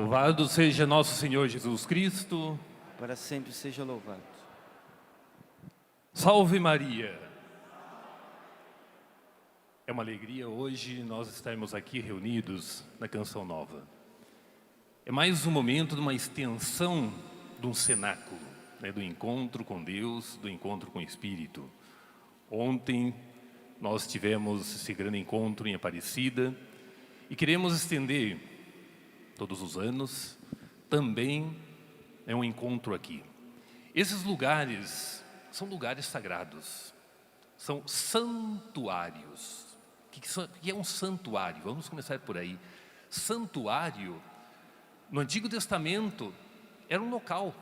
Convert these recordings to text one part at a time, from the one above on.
Louvado seja nosso Senhor Jesus Cristo. Para sempre seja louvado. Salve Maria! É uma alegria hoje nós estarmos aqui reunidos na Canção Nova. É mais um momento de uma extensão de um cenáculo, do encontro com Deus, do encontro com o Espírito. Ontem nós tivemos esse grande encontro em Aparecida e queremos estender todos os anos também um encontro aqui. Esses lugares são lugares sagrados, são santuários. O que é um santuário? Vamos começar por aí. Santuário, no Antigo Testamento, era um local.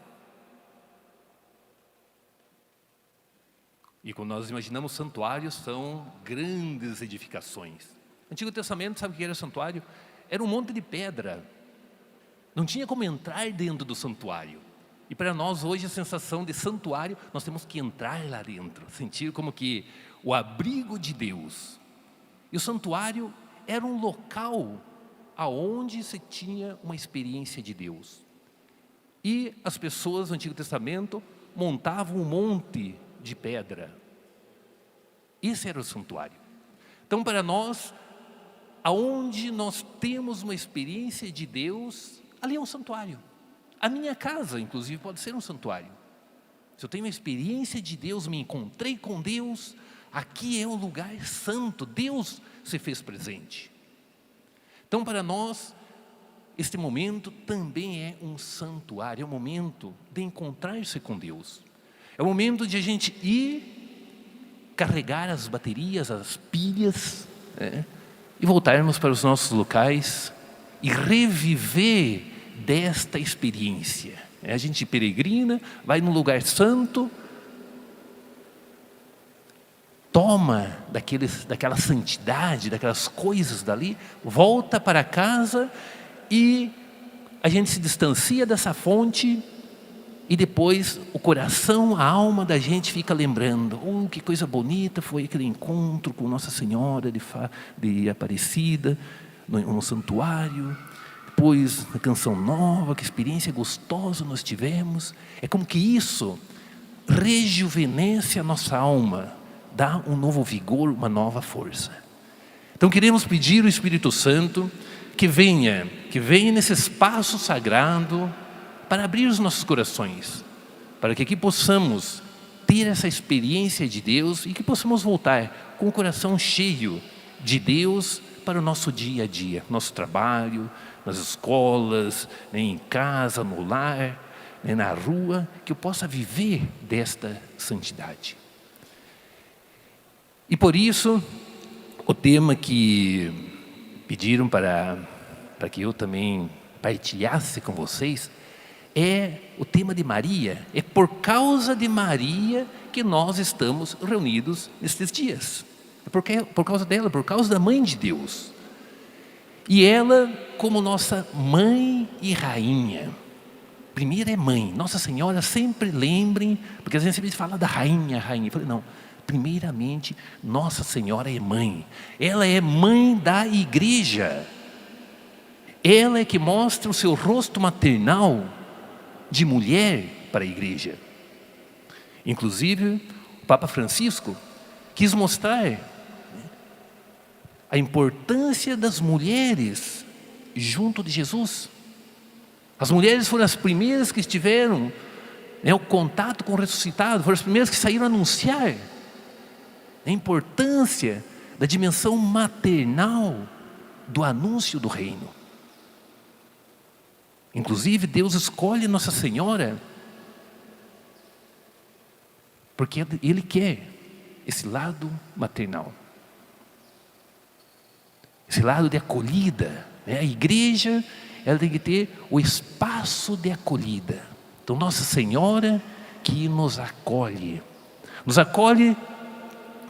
E quando nós imaginamos santuários, são grandes edificações. No Antigo Testamento, sabe o que era santuário? Era um monte de pedra. Não tinha como entrar dentro do santuário. E para nós hoje a sensação de santuário, nós temos que entrar lá dentro, sentir como que o abrigo de Deus. E o santuário era um local aonde se tinha uma experiência de Deus. E as pessoas no Antigo Testamento montavam um monte de pedra. Esse era o santuário. Então para nós, aonde nós temos uma experiência de Deus, ali é um santuário. A minha casa, inclusive, pode ser um santuário. Se eu tenho uma experiência de Deus, me encontrei com Deus, aqui é um lugar santo, Deus se fez presente. Então, para nós, este momento também é um santuário, é um momento de encontrar-se com Deus. É o momento de a gente ir, carregar as baterias, as pilhas, e voltarmos para os nossos locais e reviver desta experiência. A gente peregrina, vai num lugar santo, toma daquela santidade, daquelas coisas dali, volta para casa e a gente se distancia dessa fonte e depois o coração, a alma da gente fica lembrando, que coisa bonita foi aquele encontro com Nossa Senhora de Aparecida, no santuário. Depois, na Canção Nova, que experiência gostosa nós tivemos. É como que isso rejuvenesce a nossa alma, dá um novo vigor, uma nova força. Então queremos pedir ao Espírito Santo que venha nesse espaço sagrado para abrir os nossos corações, para que aqui possamos ter essa experiência de Deus e que possamos voltar com o coração cheio de Deus para o nosso dia a dia, nosso trabalho, nas escolas, em casa, no lar, na rua, que eu possa viver desta santidade. E por isso, o tema que pediram para que eu também partilhasse com vocês é o tema de Maria. É por causa de Maria que nós estamos reunidos nestes dias. É por causa dela, por causa da Mãe de Deus. E ela como nossa mãe e rainha. Primeiro é mãe. Nossa Senhora, sempre lembrem, porque às vezes você fala da rainha. Eu falei, não. Primeiramente, Nossa Senhora é mãe. Ela é mãe da igreja. Ela é que mostra o seu rosto maternal de mulher para a igreja. Inclusive, o Papa Francisco quis mostrar a importância das mulheres junto de Jesus. As mulheres foram as primeiras que tiveram o contato com o ressuscitado, foram as primeiras que saíram a anunciar a importância da dimensão maternal do anúncio do reino. Inclusive, Deus escolhe Nossa Senhora porque Ele quer esse lado maternal. Esse lado de acolhida. A igreja, ela tem que ter o espaço de acolhida. Então, Nossa Senhora que nos acolhe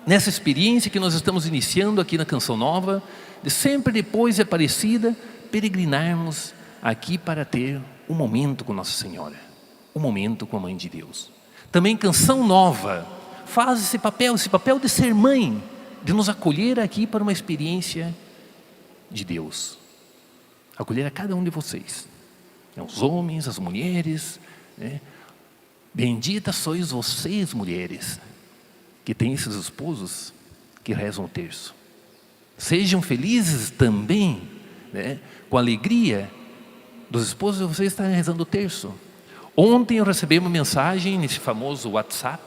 nessa experiência que nós estamos iniciando aqui na Canção Nova, de sempre depois de Aparecida, peregrinarmos aqui para ter um momento com Nossa Senhora, um momento com a Mãe de Deus. Também Canção Nova faz esse papel de ser mãe, de nos acolher aqui para uma experiência de Deus, acolher a cada um de vocês. Os homens, as mulheres, né? Benditas sois vocês, mulheres, que têm esses esposos que rezam o terço. Sejam felizes também, né? Com alegria dos esposos de vocês estarem rezando o terço. Ontem eu recebi uma mensagem nesse famoso WhatsApp,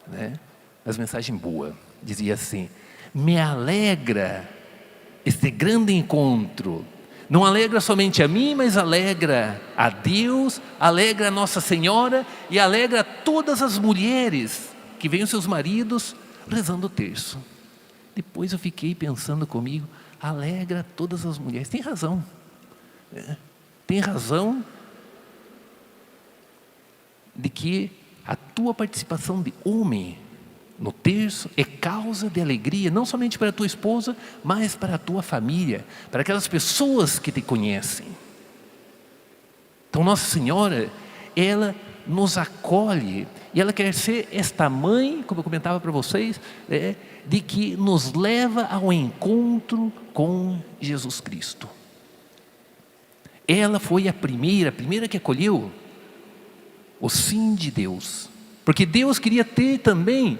né? Mas mensagem boa, dizia assim: me alegra este grande encontro. Não alegra somente a mim, mas alegra a Deus, alegra a Nossa Senhora e alegra todas as mulheres que veem os seus maridos rezando o terço. Depois eu fiquei pensando comigo, alegra todas as mulheres. Tem razão, né? Tem razão de que a tua participação de homem no terço é causa de alegria, não somente para a tua esposa, mas para a tua família, para aquelas pessoas que te conhecem. Então Nossa Senhora, ela nos acolhe, e ela quer ser esta mãe, como eu comentava para vocês, de que nos leva ao encontro com Jesus Cristo. Ela foi a primeira que acolheu o sim de Deus, porque Deus queria ter também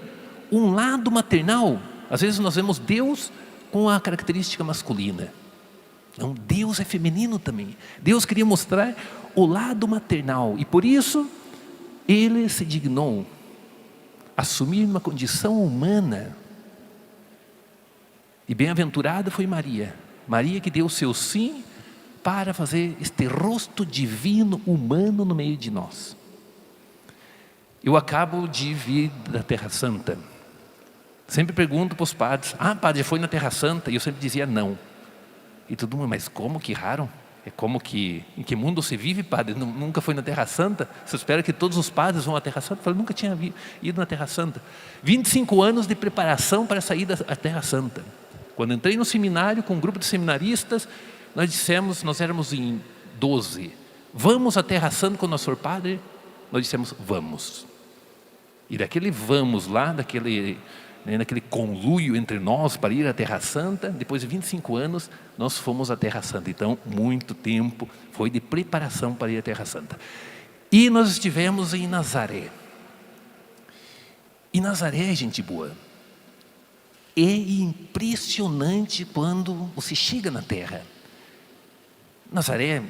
um lado maternal. Às vezes nós vemos Deus com a característica masculina. Não, Deus é feminino também. Deus queria mostrar o lado maternal, e por isso Ele se dignou assumir uma condição humana. E bem-aventurada foi Maria, Maria que deu o seu sim para fazer este rosto divino, humano no meio de nós. Eu acabo de vir da Terra Santa. Sempre pergunto para os padres: padre, já foi na Terra Santa? E eu sempre dizia não. E todo mundo: mas como, que raro? Em que mundo se vive, padre? Nunca foi na Terra Santa? Você espera que todos os padres vão à Terra Santa? Eu falei: nunca tinha ido na Terra Santa. 25 anos de preparação para sair da Terra Santa. Quando entrei no seminário com um grupo de seminaristas, nós éramos em 12. Vamos à Terra Santa com o nosso padre? Nós dissemos: vamos. E daquele vamos lá, naquele conluio entre nós para ir à Terra Santa, depois de 25 anos, nós fomos à Terra Santa. Então, muito tempo foi de preparação para ir à Terra Santa. E nós estivemos em Nazaré. E Nazaré, gente boa, é impressionante quando você chega na terra. Nazaré,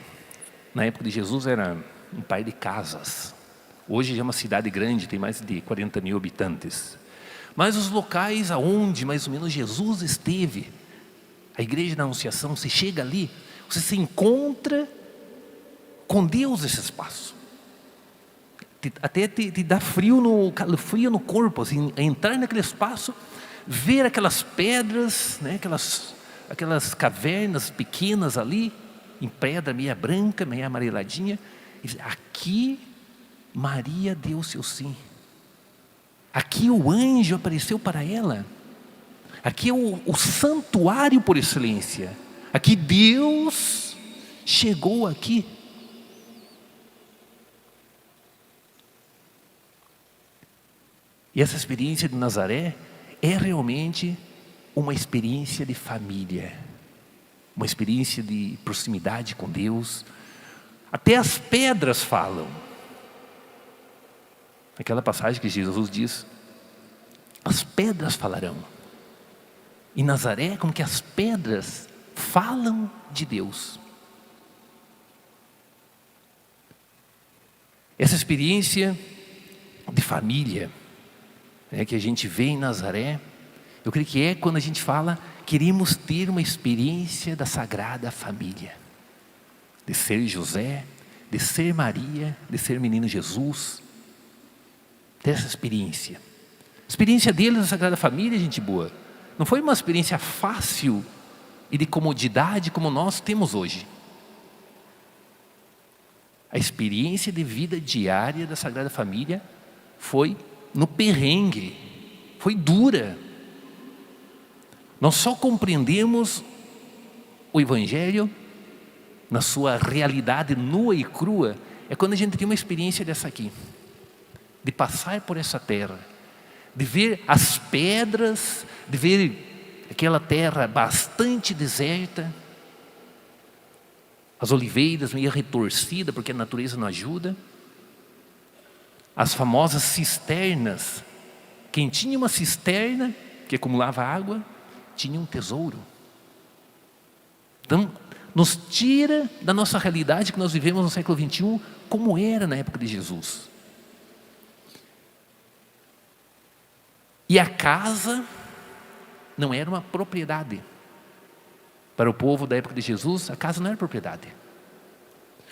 na época de Jesus, era um pai de casas. Hoje é uma cidade grande, tem mais de 40 mil habitantes. Mas os locais aonde mais ou menos Jesus esteve, a igreja da Anunciação, você chega ali, você se encontra com Deus nesse espaço. Até te dá frio no corpo, assim, entrar naquele espaço, ver aquelas pedras, né, aquelas cavernas pequenas ali, em pedra meia branca, meia amareladinha, e aqui Maria deu o seu sim. Aqui o anjo apareceu para ela. Aqui é o santuário por excelência. Aqui Deus chegou aqui. E essa experiência de Nazaré é realmente uma experiência de família, uma experiência de proximidade com Deus. Até as pedras falam. Aquela passagem que Jesus diz: as pedras falarão. Em Nazaré, como que as pedras falam de Deus. Essa experiência de família, que a gente vê em Nazaré, eu creio que é quando a gente fala: queremos ter uma experiência da Sagrada Família, de ser José, de ser Maria, de ser menino Jesus. Dessa experiência. A experiência deles da Sagrada Família, gente boa, não foi uma experiência fácil e de comodidade como nós temos hoje. A experiência de vida diária da Sagrada Família foi no perrengue, foi dura. Nós só compreendemos o Evangelho na sua realidade nua e crua é quando a gente tem uma experiência dessa aqui, de passar por essa terra, de ver as pedras, de ver aquela terra bastante deserta, as oliveiras meio retorcidas, porque a natureza não ajuda, as famosas cisternas. Quem tinha uma cisterna que acumulava água, tinha um tesouro. Então, nos tira da nossa realidade que nós vivemos no século 21, como era na época de Jesus. E a casa não era uma propriedade. Para o povo da época de Jesus, a casa não era propriedade.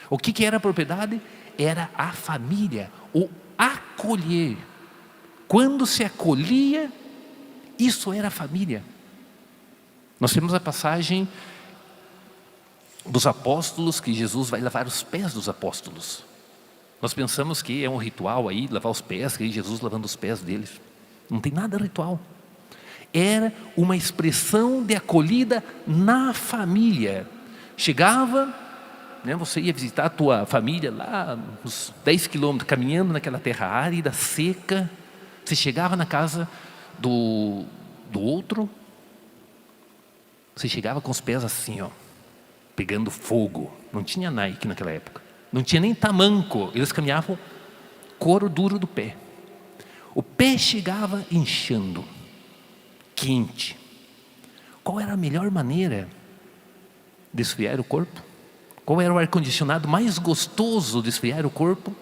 O que era a propriedade? Era a família, o acolher. Quando se acolhia, isso era a família. Nós temos a passagem dos apóstolos, que Jesus vai lavar os pés dos apóstolos. Nós pensamos que é um ritual aí, lavar os pés, que é Jesus lavando os pés deles. Não tem nada ritual. Era uma expressão de acolhida na família. Chegava, né, você ia visitar a tua família lá, uns 10 quilômetros, caminhando naquela terra árida, seca. Você chegava na casa do outro, você chegava com os pés assim, ó, pegando fogo. Não tinha Nike naquela época. Não tinha nem tamanco. Eles caminhavam couro duro do pé. O pé chegava inchando, quente. Qual era a melhor maneira de esfriar o corpo? Qual era o ar-condicionado mais gostoso de esfriar o corpo?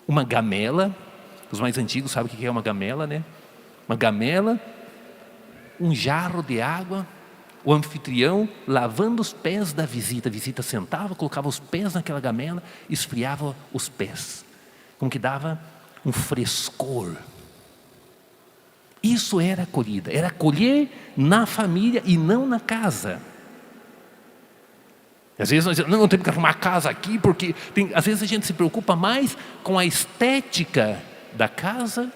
Uma gamela. Os mais antigos sabem o que é uma gamela, né? Uma gamela, um jarro de água, o anfitrião lavando os pés da visita. A visita sentava, colocava os pés naquela gamela, esfriava os pés. Como que dava um frescor. Isso era acolhida, era acolher na família e não na casa. Às vezes nós dizemos, não temos que arrumar a casa aqui, porque às vezes a gente se preocupa mais com a estética da casa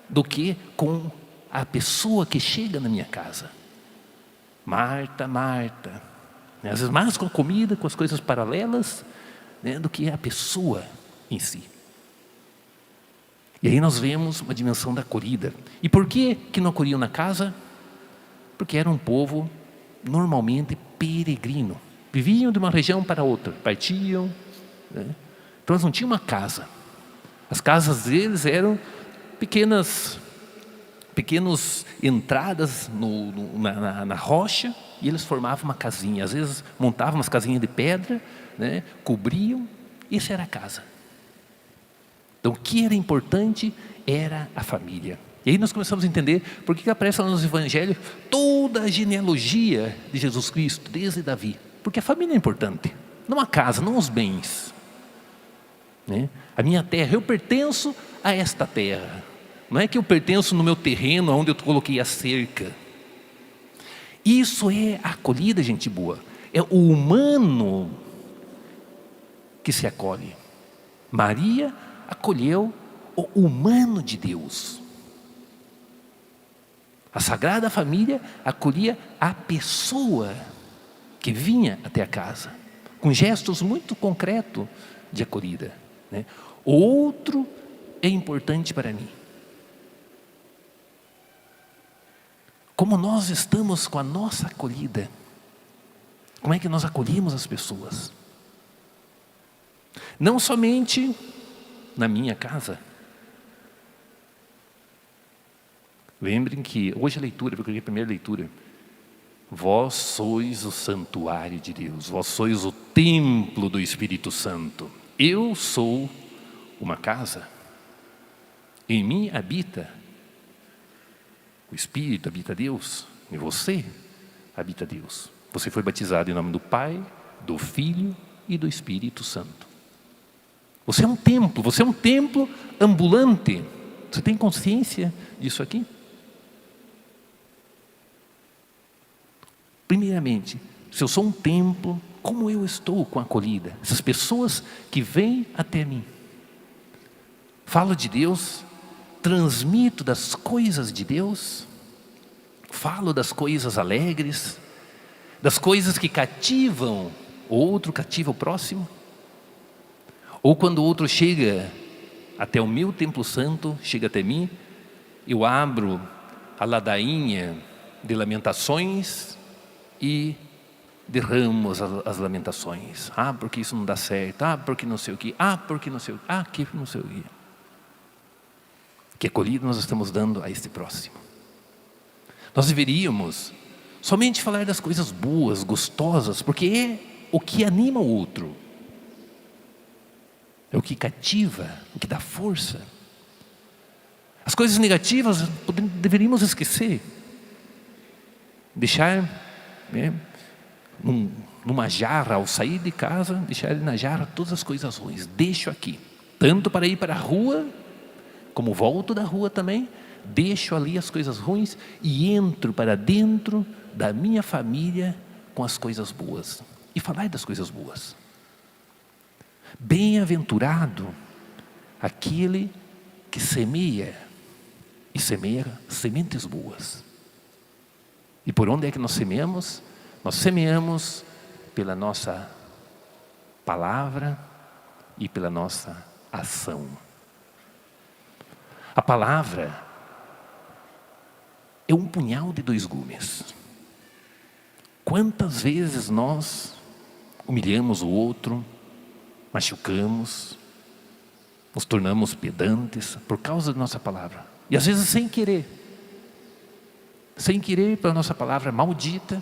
do que com a pessoa que chega na minha casa. Marta, Marta. Às vezes mais com a comida, com as coisas paralelas, né, do que a pessoa em si. E aí nós vemos uma dimensão da acolhida. E por que não acolhiam na casa? Porque era um povo normalmente peregrino. Viviam de uma região para outra, partiam, né? Então eles não tinham uma casa. As casas deles eram pequenas entradas na rocha, e eles formavam uma casinha. Às vezes montavam umas casinhas de pedra, né? Cobriam. Isso era a casa. Então o que era importante era a família. E aí nós começamos a entender por que aparece lá nos evangelhos toda a genealogia de Jesus Cristo, desde Davi. Porque a família é importante, não a casa, não os bens, né? A minha terra, eu pertenço a esta terra. Não é que eu pertenço no meu terreno, onde eu coloquei a cerca. Isso é a acolhida, gente boa. É o humano que se acolhe. Maria acolheu o humano de Deus. A Sagrada Família acolhia a pessoa que vinha até a casa, com gestos muito concretos de acolhida, né? O outro é importante para mim. Como nós estamos com a nossa acolhida? Como é que nós acolhemos as pessoas? Não somente na minha casa. Lembrem que hoje a leitura, porque é a primeira leitura. Vós sois o santuário de Deus, vós sois o templo do Espírito Santo. Eu sou uma casa, em mim habita o Espírito, habita Deus, em você habita Deus. Você foi batizado em nome do Pai, do Filho e do Espírito Santo. Você é um templo ambulante. Você tem consciência disso aqui? Primeiramente, se eu sou um templo, como eu estou com a acolhida? Essas pessoas que vêm até mim. Falo de Deus, transmito das coisas de Deus, falo das coisas alegres, das coisas que cativam o outro, cativa o próximo. Ou quando o outro chega até o meu templo santo, chega até mim, eu abro a ladainha de Lamentações e derramos as lamentações. Ah, porque isso não dá certo. Ah, porque não sei o que. Ah, porque não sei o que. Ah, que não sei o que. Que acolhida nós estamos dando a este próximo. Nós deveríamos somente falar das coisas boas, gostosas, porque é o que anima o outro. É o que cativa, o que dá força. As coisas negativas deveríamos esquecer. Deixar, né, numa jarra, ao sair de casa, deixar ele na jarra todas as coisas ruins. Deixo aqui, tanto para ir para a rua, como volto da rua também, deixo ali as coisas ruins e entro para dentro da minha família com as coisas boas. E falar das coisas boas. Bem-aventurado aquele que semeia, e semeia sementes boas. E por onde é que nós semeamos? Nós semeamos pela nossa palavra e pela nossa ação. A palavra é um punhal de 2 gumes. Quantas vezes nós humilhamos o outro, machucamos, nos tornamos pedantes por causa da nossa palavra. E às vezes sem querer, pela nossa palavra maldita,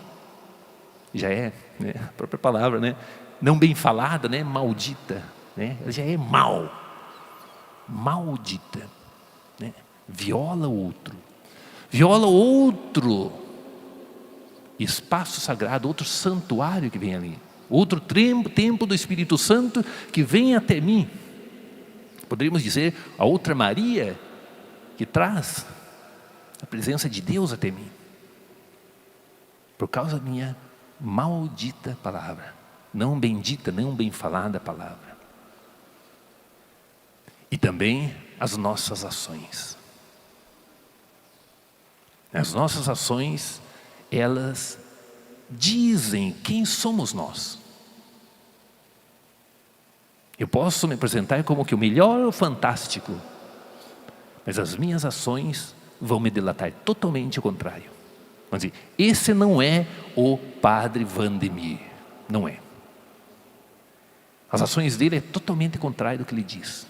já é, né, a própria palavra, né, não bem falada, né, maldita, né, ela já é maldita, né, viola outro espaço sagrado, outro santuário que vem ali, outro templo do Espírito Santo que vem até mim. Poderíamos dizer a outra Maria que traz a presença de Deus até mim, por causa da minha maldita palavra, não bendita, não bem falada palavra. E também as nossas ações. As nossas ações, elas dizem quem somos nós. Eu posso me apresentar como que o melhor ou fantástico, mas as minhas ações vão me delatar totalmente o contrário. Vamos dizer, esse não é o padre Vandemir, não é. As ações dele é totalmente contrário do que ele diz.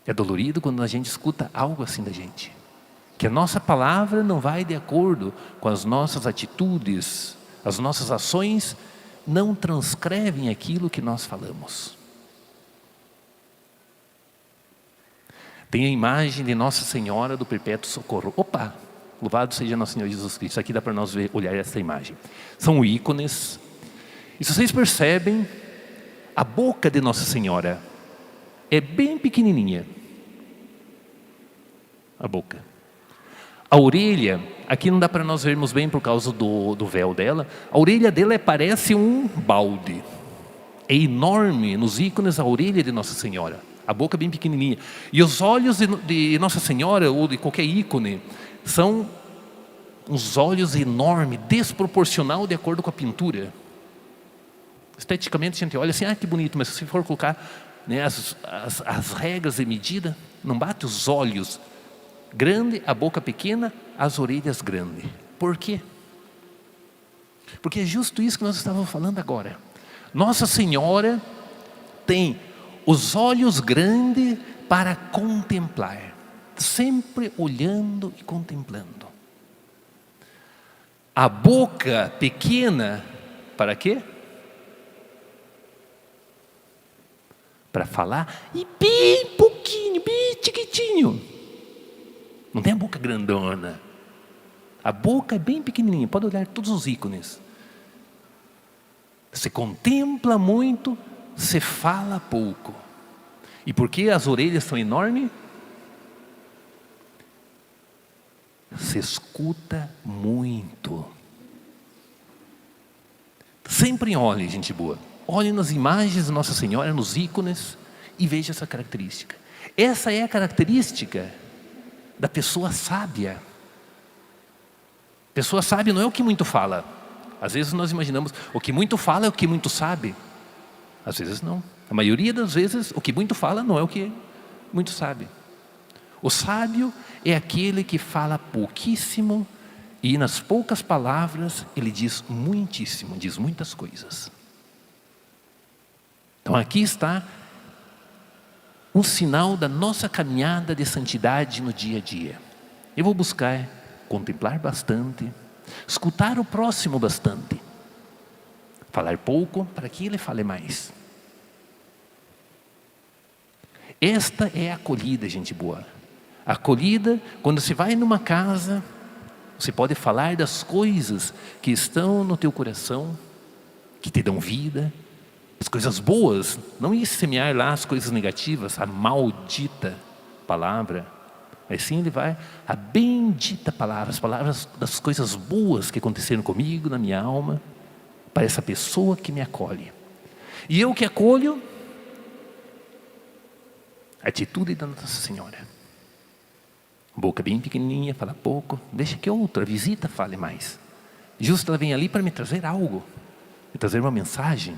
É dolorido quando a gente escuta algo assim da gente, que a nossa palavra não vai de acordo com as nossas atitudes, as nossas ações não transcrevem aquilo que nós falamos. Tem a imagem de Nossa Senhora do Perpétuo Socorro. Opa, louvado seja nosso Senhor Jesus Cristo. Aqui dá para nós olhar essa imagem. São ícones. E se vocês percebem, a boca de Nossa Senhora é bem pequenininha. A boca. A orelha, aqui não dá para nós vermos bem por causa do véu dela. A orelha dela parece um balde. É enorme nos ícones a orelha de Nossa Senhora. A boca bem pequenininha. E os olhos de Nossa Senhora, ou de qualquer ícone, são uns olhos enormes, desproporcional de acordo com a pintura. Esteticamente a gente olha assim, ah, que bonito, mas se for colocar, né, as regras de medida, não bate os olhos grande, a boca pequena, as orelhas grandes. Por quê? Porque é justo isso que nós estávamos falando agora. Nossa Senhora tem os olhos grandes para contemplar, sempre olhando e contemplando. A boca pequena, para quê? Para falar e bem pouquinho, bem chiquitinho. Não tem a boca grandona. A boca é bem pequenininha, pode olhar todos os ícones. Você contempla muito, você fala pouco. E por que as orelhas são enormes? Você escuta muito. Sempre olhe, gente boa. Olhe nas imagens de Nossa Senhora, nos ícones, e veja essa característica. Essa é a característica da pessoa sábia. Pessoa sábia não é o que muito fala. Às vezes nós imaginamos, o que muito fala é o que muito sabe. Às vezes não. A maioria das vezes, o que muito fala não é o que muito sabe. O sábio é aquele que fala pouquíssimo, E nas poucas palavras, ele diz muitíssimo, diz muitas coisas. Então aqui está um sinal da nossa caminhada de santidade no dia a dia. Eu vou buscar contemplar bastante, escutar o próximo bastante, falar pouco para que ele fale mais. Esta é a acolhida, gente boa. A acolhida, quando você vai numa casa, você pode falar das coisas que estão no teu coração, que te dão vida, as coisas boas, não ir semear lá as coisas negativas, a maldita palavra, mas sim ele vai, a bendita palavra, as palavras das coisas boas que aconteceram comigo, na minha alma, para essa pessoa que me acolhe. E eu que acolho, atitude da Nossa Senhora. Boca bem pequenininha, fala pouco, deixa que outra visita fale mais. Justo ela vem ali para me trazer algo, me trazer uma mensagem.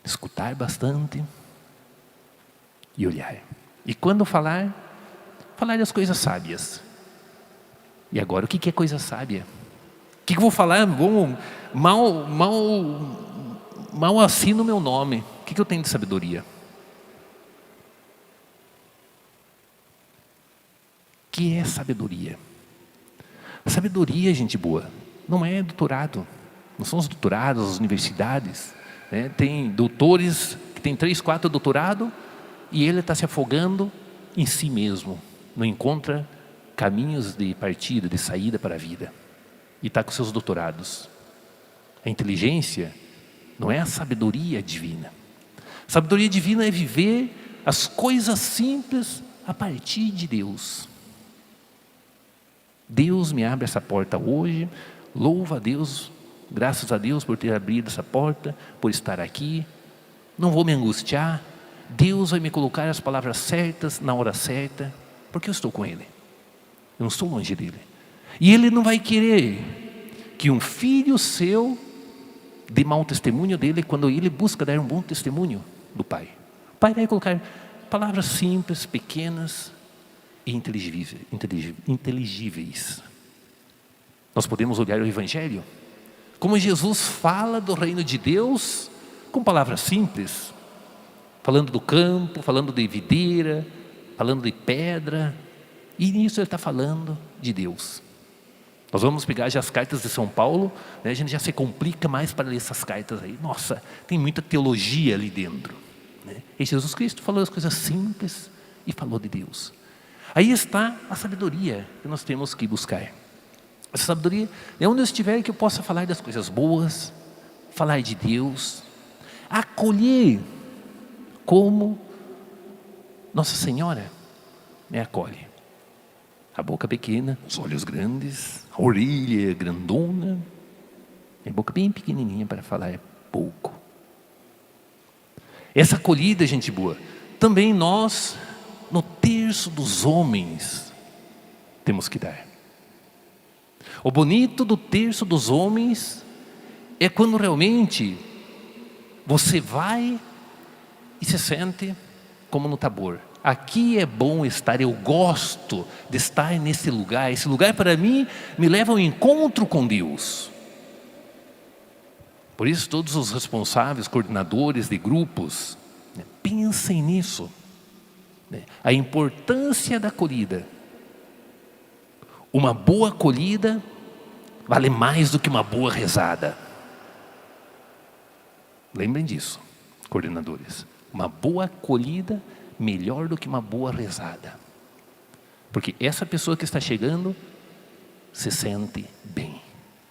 Escutar bastante e olhar. E quando falar, falar das coisas sábias. E agora, o que é coisa sábia? O que eu vou falar? Mal assino o meu nome. O que eu tenho de sabedoria? O que é sabedoria? A sabedoria, gente boa, não é doutorado. Não são os doutorados, as universidades. Né? Tem doutores que têm 3, 4 doutorados e ele está se afogando em si mesmo. Não encontra caminhos de partida, de saída para a vida. E está com seus doutorados. A inteligência não é a sabedoria divina. A sabedoria divina é viver as coisas simples a partir de Deus. Deus me abre essa porta hoje, louva a Deus, graças a Deus por ter abrido essa porta, por estar aqui, não vou me angustiar, Deus vai me colocar as palavras certas, na hora certa, porque eu estou com Ele, eu não estou longe dEle. E Ele não vai querer que um filho seu dê mau testemunho dEle, quando Ele busca dar um bom testemunho do Pai. O Pai vai colocar palavras simples, pequenas, e inteligíveis. Nós podemos olhar o Evangelho, como Jesus fala do reino de Deus, com palavras simples, falando do campo, falando de videira, falando de pedra, e nisso ele está falando de Deus. Nós vamos pegar já as cartas de São Paulo, né? A gente já se complica mais para ler essas cartas aí. Nossa, tem muita teologia ali dentro, né? E Jesus Cristo falou as coisas simples e falou de Deus. Aí está a sabedoria que nós temos que buscar. Essa sabedoria é onde eu estiver que eu possa falar das coisas boas, falar de Deus, acolher como Nossa Senhora me acolhe. A boca pequena, os olhos grandes, a orelha grandona, a boca bem pequenininha para falar pouco. Essa acolhida, gente boa, também nós, no terço dos homens, temos que dar. O bonito do terço dos homens é quando realmente você vai e se sente como no Tabor. Aqui é bom estar, eu gosto de estar nesse lugar. Esse lugar para mim me leva ao encontro com Deus. Por isso todos os responsáveis, coordenadores de grupos, né, pensem nisso. A importância da acolhida. Uma boa acolhida vale mais do que uma boa rezada. Lembrem disso, coordenadores. Uma boa acolhida melhor do que uma boa rezada. Porque essa pessoa que está chegando se sente bem.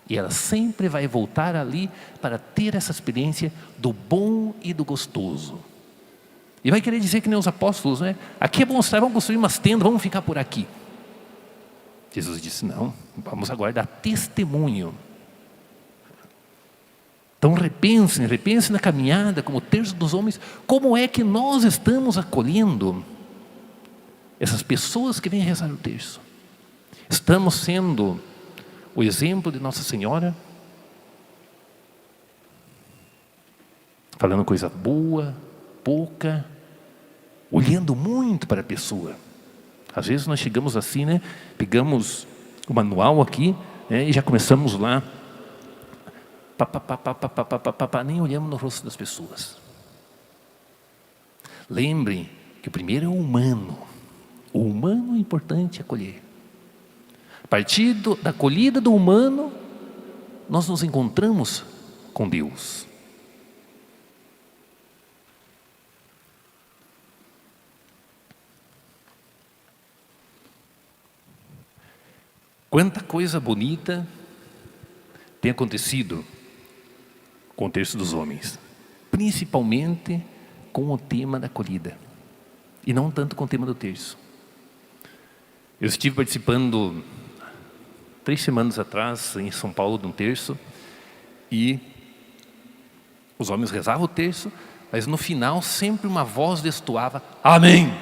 E ela sempre vai voltar ali para ter essa experiência do bom e do gostoso. E vai querer dizer que nem os apóstolos, né? Aqui é bom estar, vamos construir umas tendas, vamos ficar por aqui. Jesus disse, não, vamos agora dar testemunho. Então repensem na caminhada como terço dos homens, como é que nós estamos acolhendo essas pessoas que vêm rezar o terço. Estamos sendo o exemplo de Nossa Senhora, falando coisa boa, pouca, olhando muito para a pessoa. Às vezes nós chegamos assim, né? Pegamos o manual aqui, né, e já começamos lá. Nem olhamos no rosto das pessoas. Lembrem que o primeiro é o humano. O humano é importante acolher. A partir da acolhida do humano, nós nos encontramos com Deus. Quanta coisa bonita tem acontecido com o terço dos homens, principalmente com o tema da acolhida, e não tanto com o tema do terço. Eu estive participando 3 semanas atrás em São Paulo de um terço, e os homens rezavam o terço, mas no final sempre uma voz destoava: amém!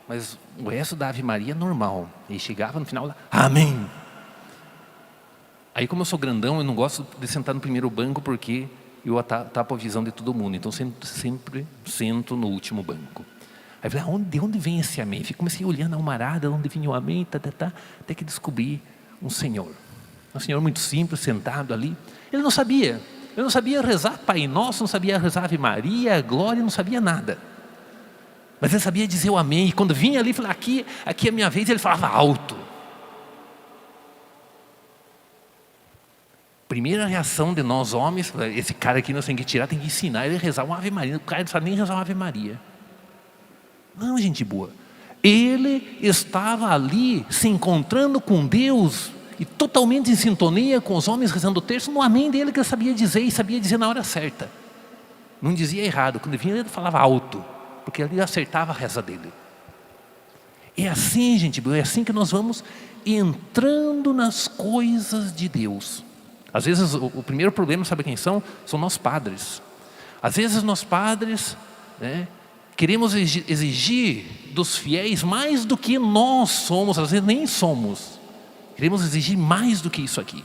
Mas o resto da Ave Maria normal, e chegava no final lá, amém! Aí, como eu sou grandão, eu não gosto de sentar no primeiro banco, porque eu tapo a visão de todo mundo, então sempre sento no último banco. Aí eu falei, de onde vem esse amém? Comecei olhando a almarada, de onde vinha o amém, até que descobri um senhor muito simples, sentado ali. Ele não sabia rezar Pai Nosso, não sabia rezar Ave Maria, Glória, não sabia nada. Mas ele sabia dizer o amém, e quando vinha ali, falava, aqui é a minha vez, ele falava alto. Primeira reação de nós homens, esse cara aqui nós temos que tirar, tem que ensinar ele a rezar uma Ave Maria. O cara não sabe nem rezar uma Ave Maria. Não, gente boa. Ele estava ali se encontrando com Deus e totalmente em sintonia com os homens rezando o terço, no amém dele que ele sabia dizer, e sabia dizer na hora certa. Não dizia errado, quando vinha ele falava alto, porque ele acertava a reza dele. É assim, gente boa, é assim que nós vamos entrando nas coisas de Deus. Às vezes o primeiro problema, sabe quem são? São nós padres. Às vezes nós padres, né, queremos exigir dos fiéis mais do que nós somos, às vezes nem somos. Queremos exigir mais do que isso aqui.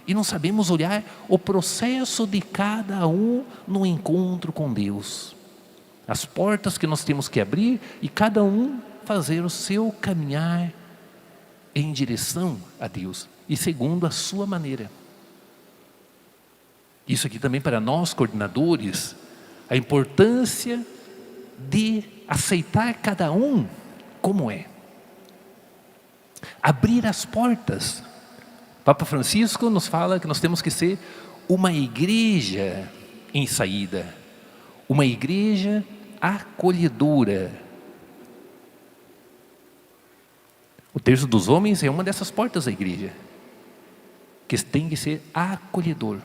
E não sabemos olhar o processo de cada um no encontro com Deus. As portas que nós temos que abrir e cada um fazer o seu caminhar em direção a Deus. E segundo a sua maneira. Isso aqui também para nós, coordenadores, a importância de aceitar cada um como é. Abrir as portas. Papa Francisco nos fala que nós temos que ser uma igreja em saída, uma igreja acolhedora. O terço dos homens é uma dessas portas da igreja, que tem que ser acolhedor.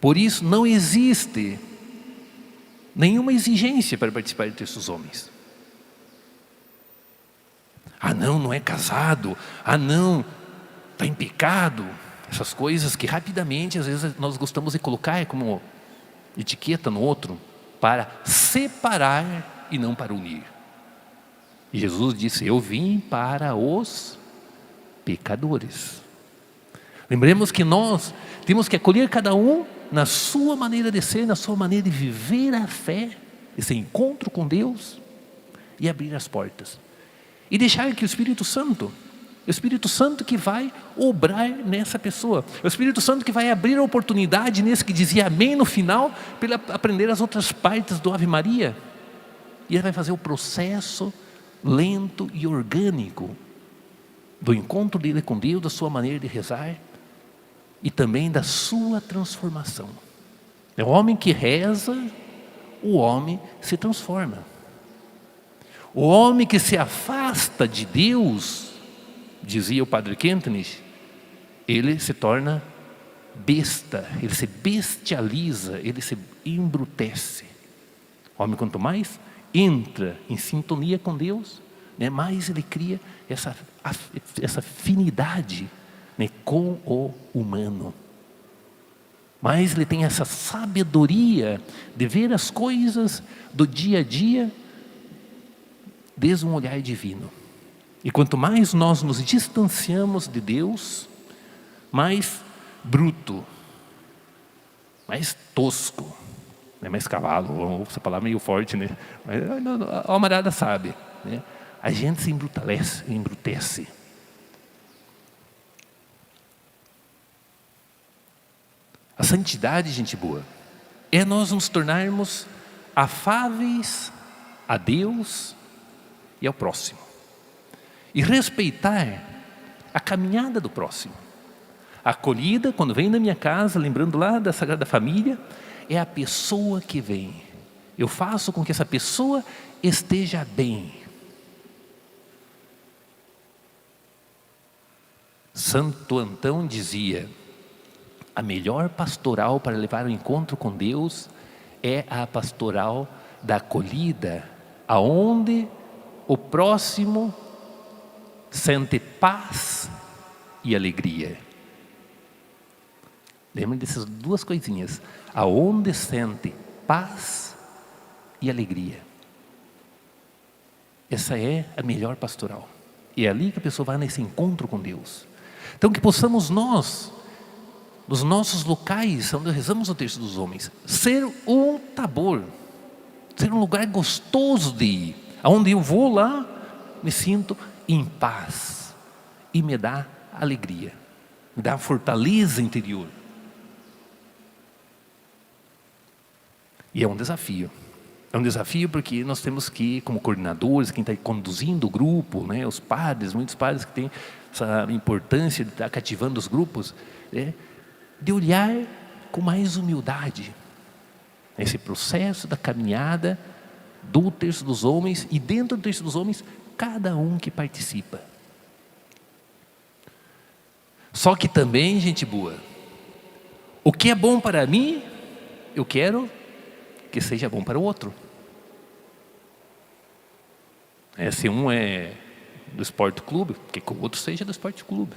Por isso não existe nenhuma exigência para participar do terço dos homens. Não é casado. Não, está em pecado. Essas coisas que rapidamente, às vezes, nós gostamos de colocar como etiqueta no outro, para separar e não para unir. E Jesus disse, eu vim para os pecadores. Lembremos que nós temos que acolher cada um na sua maneira de ser, na sua maneira de viver a fé, esse encontro com Deus, e abrir as portas. E deixar que o Espírito Santo que vai obrar nessa pessoa. O Espírito Santo que vai abrir a oportunidade nesse que dizia amém no final, para ele aprender as outras partes do Ave Maria. E ele vai fazer o processo lento e orgânico do encontro dele com Deus, da sua maneira de rezar e também da sua transformação. É o homem que reza, o homem se transforma. O homem que se afasta de Deus, dizia o padre Kentenich, ele se torna besta, ele se bestializa, ele se embrutece. O homem, quanto mais entra em sintonia com Deus, né, mais ele cria essa afinidade, né, com o humano. Mais ele tem essa sabedoria de ver as coisas do dia a dia desde um olhar divino. E quanto mais nós nos distanciamos de Deus, mais bruto, mais tosco, né? Mais cavalo, essa palavra é meio forte, né? Mas a almarada sabe, né? a gente se embrutece. A santidade, gente boa, é nós nos tornarmos afáveis a Deus e ao próximo. E respeitar a caminhada do próximo. A acolhida, quando vem na minha casa, lembrando lá da Sagrada Família, é a pessoa que vem. Eu faço com que essa pessoa esteja bem. Santo Antão dizia: a melhor pastoral para levar ao encontro com Deus é a pastoral da acolhida, aonde o próximo sente paz e alegria. Lembre dessas duas coisinhas: aonde sente paz e alegria. Essa é a melhor pastoral. E é ali que a pessoa vai nesse encontro com Deus. Então que possamos nós, nos nossos locais onde rezamos o Terço dos Homens, ser um Tabor, ser um lugar gostoso de ir, onde eu vou lá, me sinto em paz e me dá alegria, me dá fortaleza interior. E é um desafio. É um desafio porque nós temos que, como coordenadores, quem está conduzindo o grupo, né, os padres, muitos padres que têm essa importância de estar cativando os grupos, né, de olhar com mais humildade esse processo da caminhada do Terço dos Homens, e dentro do Terço dos Homens, cada um que participa. Só que também, gente boa, o que é bom para mim, eu quero que seja bom para o outro. Se um é do Esporte Clube, que o outro seja do Esporte Clube.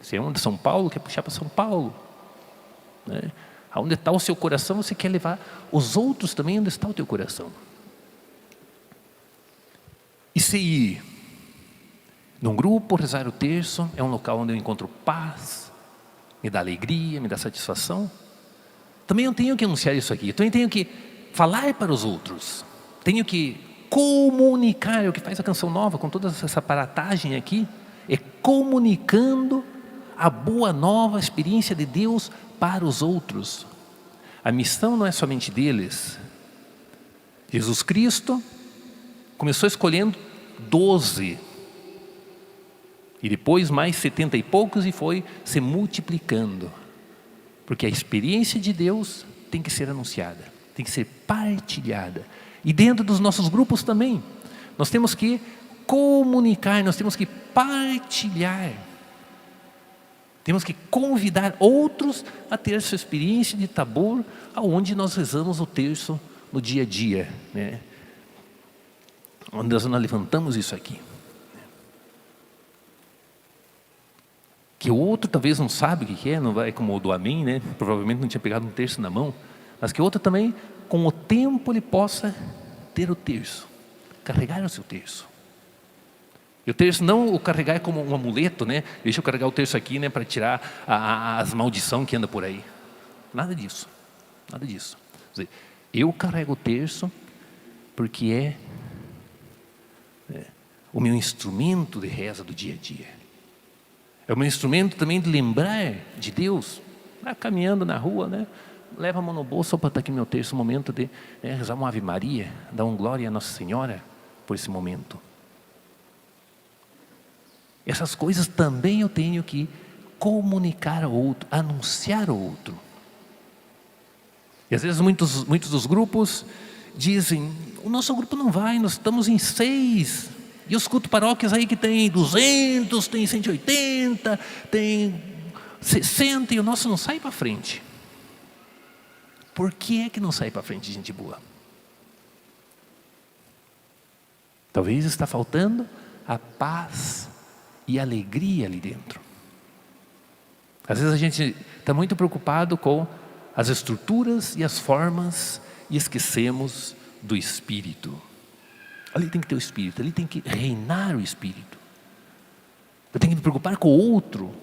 Se é um de São Paulo, quer puxar para São Paulo, né? Onde está o seu coração, você quer levar os outros também onde está o teu coração. E se ir num grupo, rezar o terço, é um local onde eu encontro paz, me dá alegria, me dá satisfação. Também eu tenho que anunciar isso aqui, eu também tenho que falar para os outros, tenho que comunicar. É o que faz a Canção Nova com toda essa aparatagem aqui, é comunicando a boa nova, a experiência de Deus para os outros. A missão não é somente deles. Jesus Cristo começou escolhendo 12, e depois mais 70 e poucos, e foi se multiplicando, porque a experiência de Deus tem que ser anunciada, tem que ser partilhada. E dentro dos nossos grupos também, nós temos que comunicar, nós temos que partilhar, temos que convidar outros a ter essa experiência de Tabor, aonde nós rezamos o terço no dia a dia, né? Onde nós levantamos isso aqui. Que o outro talvez não sabe o que é, não vai como o do Amém, né? Provavelmente não tinha pegado um terço na mão, mas que o outro também, com o tempo, ele possa ter o terço, carregar o seu terço. E o terço não o carregar como um amuleto, né? Deixa eu carregar o terço aqui, né, para tirar as maldições que anda por aí. Nada disso, nada disso. Quer dizer, eu carrego o terço porque é o meu instrumento de reza do dia a dia. É o meu instrumento também de lembrar de Deus. Caminhando na rua, né? Leva a mão no bolso, para estar aqui no meu terço, momento de rezar uma Ave Maria, dar um glória a Nossa Senhora por esse momento. Essas coisas também eu tenho que comunicar ao outro, anunciar ao outro. E às vezes muitos dos grupos dizem: o nosso grupo não vai, nós estamos em 6. E os cultos paróquias aí que tem 200, tem 180, tem 60, e o nosso não sai para frente. Por que é que não sai para frente, gente boa? Talvez está faltando a paz e a alegria ali dentro. Às vezes a gente está muito preocupado com as estruturas e as formas e esquecemos do Espírito. Ali tem que ter o Espírito, ali tem que reinar o Espírito. Eu tenho que me preocupar com o outro.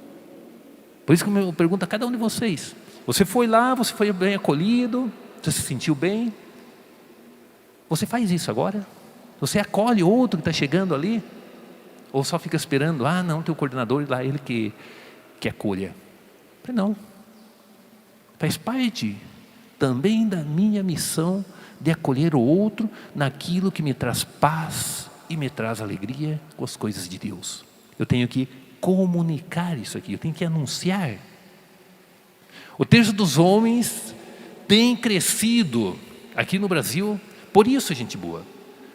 Por isso que eu pergunto a cada um de vocês: você foi lá, você foi bem acolhido, você se sentiu bem? Você faz isso agora? Você acolhe outro que está chegando ali? Ou só fica esperando, não, tem o coordenador lá, ele que acolha. Eu falei, não. Faz parte também da minha missão de acolher o outro naquilo que me traz paz e me traz alegria com as coisas de Deus. Eu tenho que comunicar isso aqui, eu tenho que anunciar. O terço dos homens tem crescido aqui no Brasil, por isso, gente boa.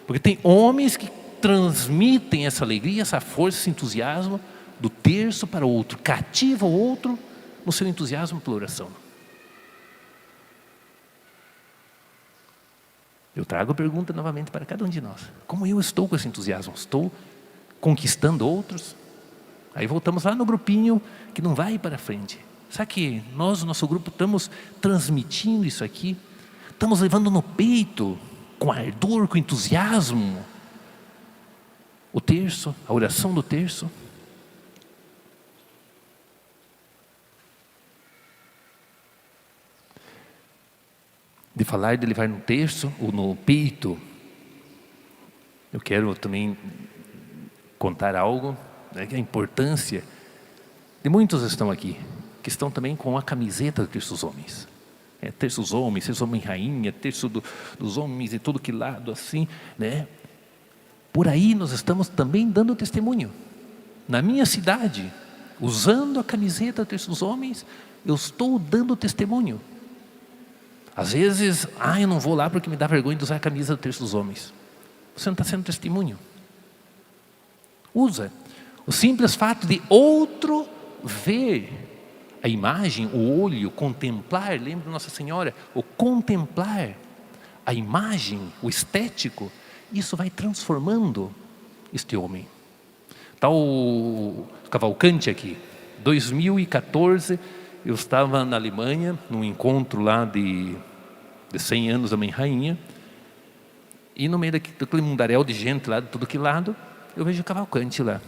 Porque tem homens que transmitem essa alegria, essa força, esse entusiasmo do terço para o outro, cativa o outro no seu entusiasmo pela oração. Eu trago a pergunta novamente para cada um de nós. Como eu estou com esse entusiasmo? Estou conquistando outros? Aí voltamos lá no grupinho que não vai para frente. Sabe que nós, o nosso grupo, estamos transmitindo isso aqui? Estamos levando no peito, com ardor, com entusiasmo, o terço, a oração do terço? De falar de levar no terço ou no peito, eu quero também contar algo, né, que é a importância de muitos estão aqui, que estão também com a camiseta do terço dos homens. Terço dos homens, terço homem rainha, terço dos homens de todo que lado assim, né? Por aí nós estamos também dando testemunho. Na minha cidade, usando a camiseta do terço dos homens, eu estou dando testemunho. Às vezes, eu não vou lá porque me dá vergonha de usar a camisa do terço dos homens. Você não está sendo testemunho. Usa. O simples fato de outro ver a imagem, o olho, contemplar, lembra Nossa Senhora, o contemplar a imagem, o estético, isso vai transformando este homem. Está o Cavalcante aqui, 2014, eu estava na Alemanha, num encontro lá de 100 anos da Mãe Rainha, e no meio daquele mundaréu de gente lá, de todo que lado, eu vejo o Cavalcante lá.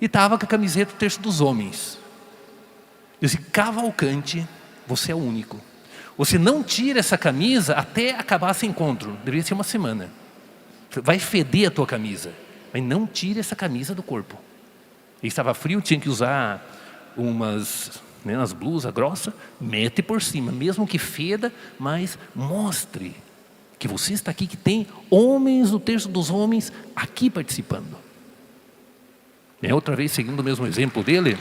E estava com a camiseta do terço dos homens. Eu disse, Cavalcante, você é o único. Você não tira essa camisa até acabar esse encontro, deveria ser uma semana. Vai feder a tua camisa, mas não tire essa camisa do corpo. E estava frio, tinha que usar umas blusas grossas, mete por cima, mesmo que feda, mas mostre que você está aqui, que tem homens do terço dos homens aqui participando. Outra vez, seguindo o mesmo exemplo dele,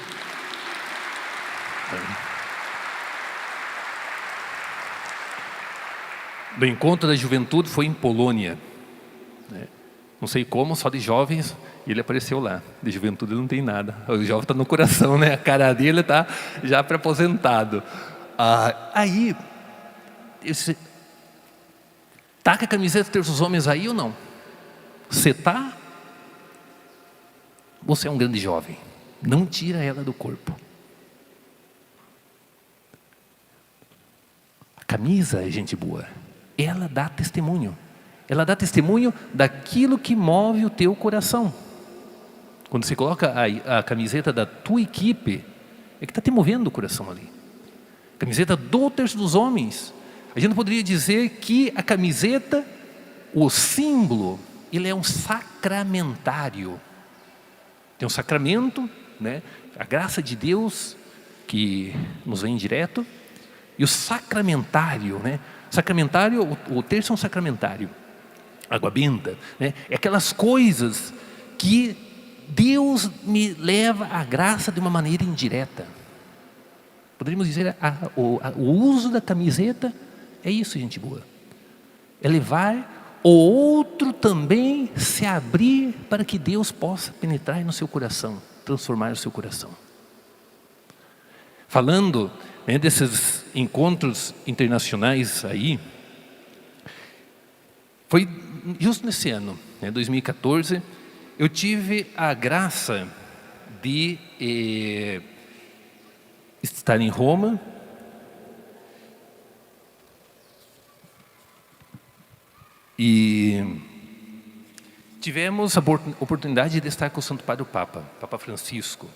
do encontro da juventude foi em Polônia, não sei como, só de jovens, e ele apareceu lá. De juventude não tem nada, o jovem está no coração, né? A cara dele está já para aposentado. Aí, está com a camiseta do terço dos homens aí ou não? Você está? Você é um grande jovem, não tira ela do corpo. A camisa é gente boa, ela dá testemunho. Ela dá testemunho daquilo que move o teu coração. Quando você coloca a camiseta da tua equipe, é que está te movendo o coração ali. A camiseta do terço dos homens, a gente poderia dizer que a camiseta, o símbolo, ele é um sacramentário. Tem um sacramento, né? A graça de Deus que nos vem direto, e o sacramentário, né? Sacramentário, o terço é um sacramentário. Água benta, né? É aquelas coisas que Deus me leva à graça de uma maneira indireta. Poderíamos dizer, o uso da camiseta é isso, gente boa. É levar o outro também se abrir para que Deus possa penetrar no seu coração, transformar o seu coração. Falando, né, desses encontros internacionais aí, foi justo nesse ano, 2014, eu tive a graça de estar em Roma e tivemos a oportunidade de estar com o Santo Padre, o Papa Francisco.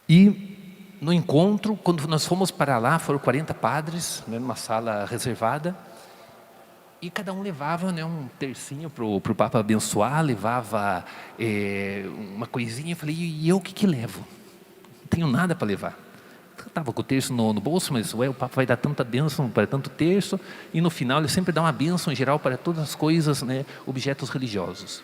E no encontro, quando nós fomos para lá, foram 40 padres, né, numa sala reservada. E cada um levava, né, um tercinho para o Papa abençoar, levava uma coisinha. Eu falei, e eu o que levo? Não tenho nada para levar. Eu estava com o terço no bolso, mas o Papa vai dar tanta bênção para tanto terço, e no final ele sempre dá uma bênção geral para todas as coisas, né, objetos religiosos.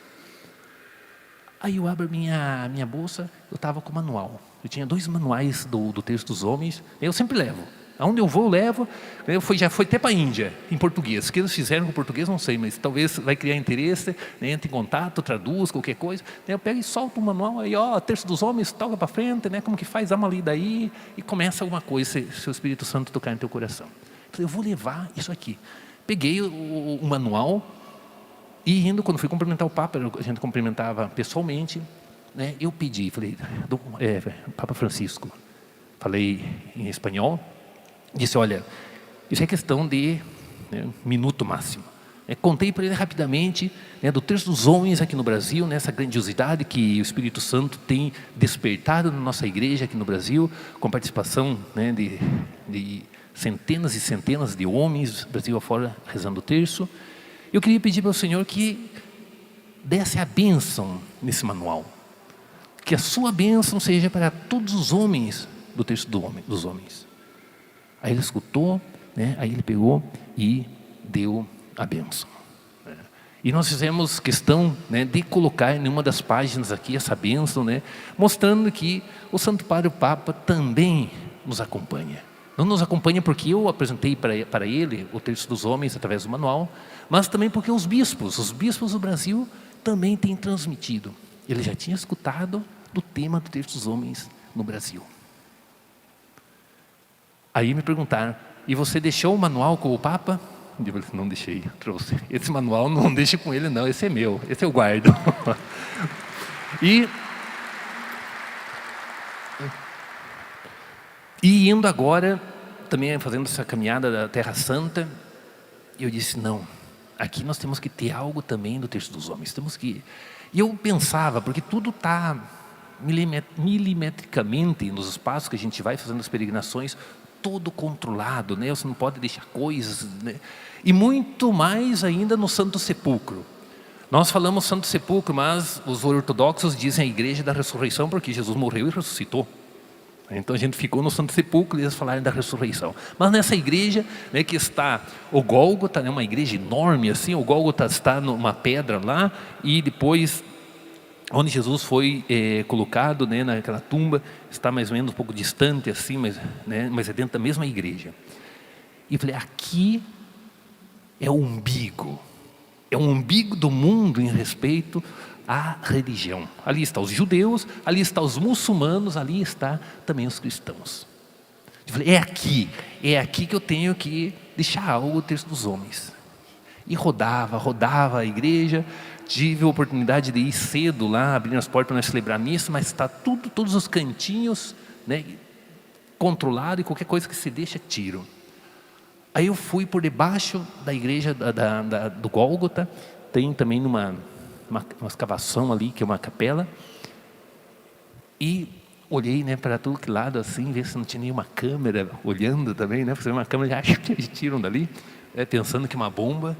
Aí eu abro minha bolsa, eu estava com o manual. Eu tinha 2 manuais do Terço dos Homens, eu sempre levo. Aonde eu vou, eu levo. Já foi até para a Índia, em português. O que eles fizeram com o português, não sei, mas talvez vai criar interesse, né, entre em contato, traduz, qualquer coisa. Eu pego e solto o manual, aí, Terço dos Homens, toca para frente, né, como que faz, dá uma lida aí, e começa alguma coisa, se o Espírito Santo tocar no teu coração. Eu falei, eu vou levar isso aqui. Peguei o manual, e indo, quando fui cumprimentar o Papa, a gente cumprimentava pessoalmente, né, eu pedi, falei, Papa Francisco, falei em espanhol, disse, olha, isso é questão de minuto máximo. Contei para ele rapidamente, né, do Terço dos Homens aqui no Brasil, nessa grandiosidade que o Espírito Santo tem despertado na nossa igreja aqui no Brasil, com participação, né, de centenas e centenas de homens, Brasil afora, rezando o terço. Eu queria pedir para o Senhor que desse a bênção nesse manual, que a sua bênção seja para todos os homens do Terço dos Homens. Aí ele escutou, né? Aí ele pegou e deu a bênção. E nós fizemos questão, né, de colocar em uma das páginas aqui essa bênção, né, mostrando que o Santo Padre, o Papa, também nos acompanha. Não nos acompanha porque eu apresentei para ele o Terço dos Homens através do manual, mas também porque os bispos do Brasil também têm transmitido. Ele já tinha escutado do tema do Terço dos Homens no Brasil. Aí me perguntaram, e você deixou o manual com o Papa? Eu falei, não deixei, trouxe. Esse manual não deixe com ele não, esse é meu, esse eu guardo. E indo agora, também fazendo essa caminhada da Terra Santa, eu disse, não, aqui nós temos que ter algo também do Terço dos Homens. E eu pensava, porque tudo está milimetricamente nos espaços que a gente vai fazendo as peregrinações, todo controlado, né? Você não pode deixar coisas, né? E muito mais ainda no Santo Sepulcro. Nós falamos Santo Sepulcro, mas os ortodoxos dizem a Igreja da Ressurreição, porque Jesus morreu e ressuscitou. Então a gente ficou no Santo Sepulcro e eles falaram da ressurreição. Mas nessa igreja, né, que está o Gólgota, né, uma igreja enorme assim, o Gólgota está numa pedra lá, e depois onde Jesus foi colocado, né, naquela tumba, está mais ou menos um pouco distante assim, mas é dentro da mesma igreja. E eu falei, aqui é o umbigo do mundo em respeito à religião. Ali estão os judeus, ali estão os muçulmanos, ali está também os cristãos. Eu falei, é aqui que eu tenho que deixar algo o Terço dos Homens. E rodava a igreja. Tive a oportunidade de ir cedo lá, abrir as portas para nós celebrar a missa, mas está todos os cantinhos, né, controlado, e qualquer coisa que se deixa, tiro. Aí eu fui por debaixo da igreja do Gólgota, tem também uma escavação ali, que é uma capela, e olhei, né, para todo que lado assim, ver se não tinha nenhuma câmera olhando também, né, porque uma câmera já tiram dali, pensando que é uma bomba.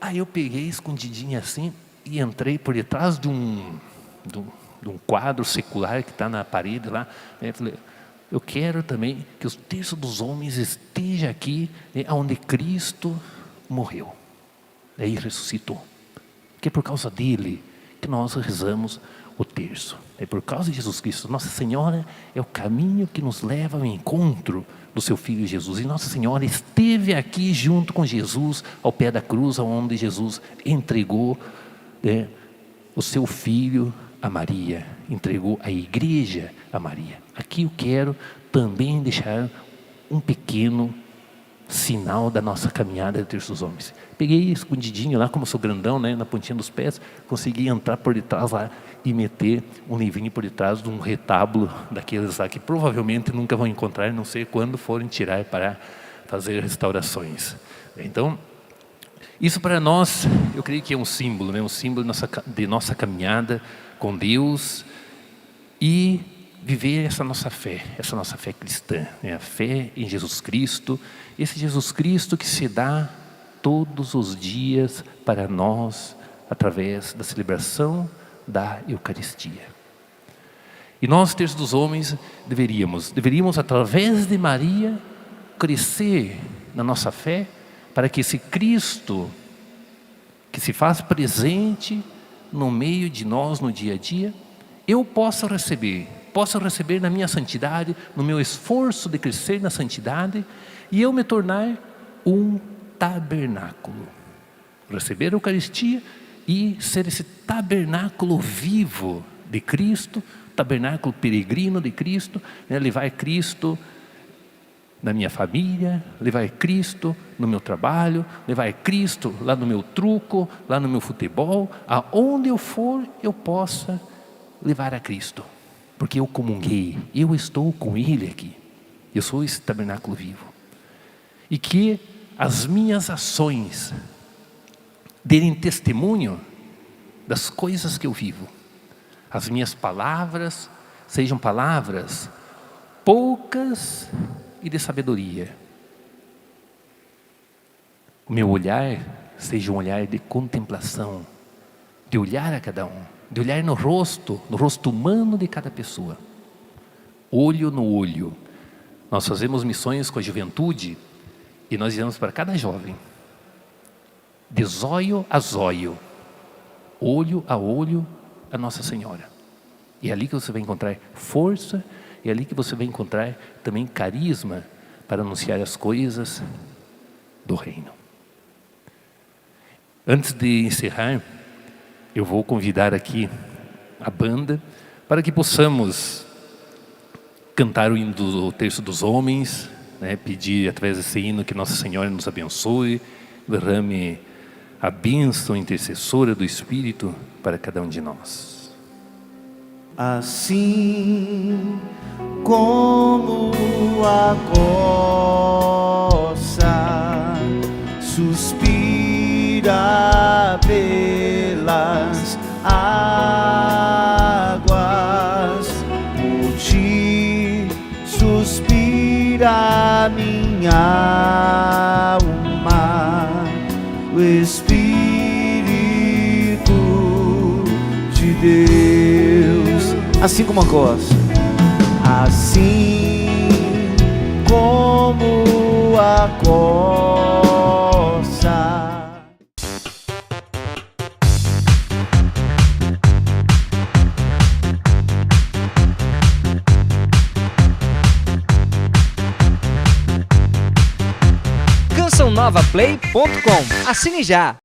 Aí eu peguei escondidinho assim, e entrei por detrás de um quadro secular que está na parede lá. Falei, eu quero também que o Terço dos Homens esteja aqui, onde Cristo morreu e ressuscitou. Que é por causa dele que nós rezamos o terço. É por causa de Jesus Cristo. Nossa Senhora é o caminho que nos leva ao encontro do seu Filho Jesus. E Nossa Senhora esteve aqui junto com Jesus, ao pé da cruz, onde Jesus entregou o seu Filho a Maria, entregou a igreja a Maria. Aqui eu quero também deixar um pequeno sinal da nossa caminhada do Terço dos Homens. Peguei escondidinho lá, como eu sou grandão, né, na pontinha dos pés, consegui entrar por detrás lá e meter um livrinho por detrás de um retábulo daqueles lá que provavelmente nunca vão encontrar, não sei quando forem tirar para fazer restaurações. Então, isso para nós, eu creio que é um símbolo, né, um símbolo de nossa caminhada com Deus e viver essa nossa fé cristã, né? A fé em Jesus Cristo, esse Jesus Cristo que se dá todos os dias para nós, através da celebração da Eucaristia. E nós, Terço dos Homens, deveríamos através de Maria, crescer na nossa fé, para que esse Cristo, que se faz presente no meio de nós, no dia a dia, eu possa receber na minha santidade, no meu esforço de crescer na santidade, e eu me tornar um tabernáculo. Receber a Eucaristia e ser esse tabernáculo vivo de Cristo, tabernáculo peregrino de Cristo, né? Levar Cristo na minha família, levar Cristo no meu trabalho, levar Cristo lá no meu truco, lá no meu futebol, aonde eu for, eu possa levar a Cristo, porque eu comunguei, eu estou com Ele aqui, eu sou esse tabernáculo vivo, e que as minhas ações derem testemunho das coisas que eu vivo, as minhas palavras sejam palavras poucas e de sabedoria, o meu olhar seja um olhar de contemplação, de olhar a cada um, de olhar no rosto humano de cada pessoa, olho no olho. Nós fazemos missões com a juventude e nós dizemos para cada jovem, de zóio a zóio, olho a olho, a Nossa Senhora. E é ali que você vai encontrar força, é ali que você vai encontrar também carisma para anunciar as coisas do reino. Antes de encerrar, eu vou convidar aqui a banda para que possamos cantar o hino do Terço dos Homens, né? Pedir através desse hino que Nossa Senhora nos abençoe, derrame a bênção intercessora do Espírito para cada um de nós. Assim como a coça suspira pelas águas, por ti suspira minha alma, o Espírito de Deus, assim como a coça, assim como a coça. CançãoNovaPlay.com. Assine já!